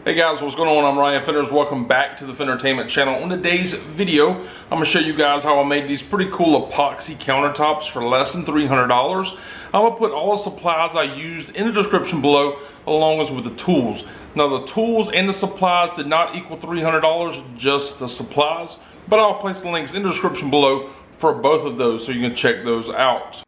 Hey guys, what's going on? I'm Ryan Fenders. Welcome back to the Fentertainment channel. On today's video, I'm going to show you guys how I made these pretty cool epoxy countertops for less than $300. I'm going to put all the supplies I used in the description below, along as with the tools. Now the tools and the supplies did not equal $300, just the supplies, but I'll place the links in the description below for both of those so you can check those out.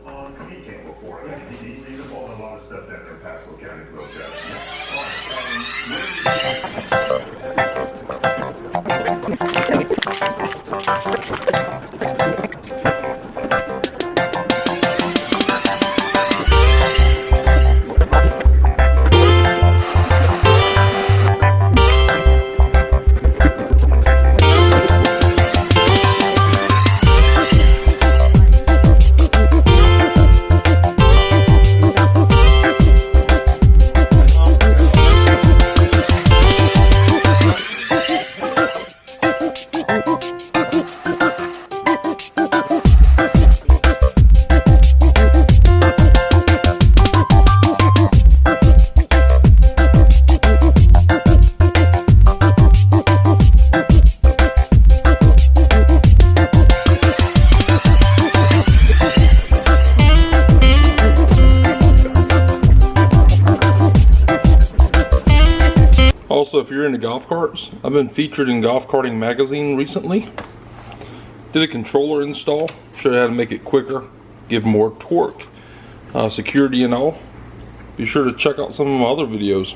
On he came before. He's involved in a lot of stuff down there in Pasco County. Also, if you're into golf carts, I've been featured in Golf Karting Magazine recently. Did a controller install, showed you how to make it quicker, give more torque, security and all. Be sure to check out some of my other videos.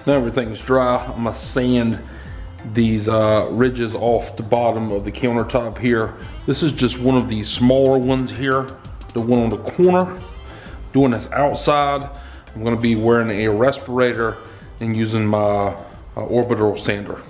Now everything's dry, I'm gonna sand these ridges off the bottom of the countertop here. This is just one of these smaller ones here, the one on the corner. Doing this outside, I'm gonna be wearing a respirator and using my orbital sander.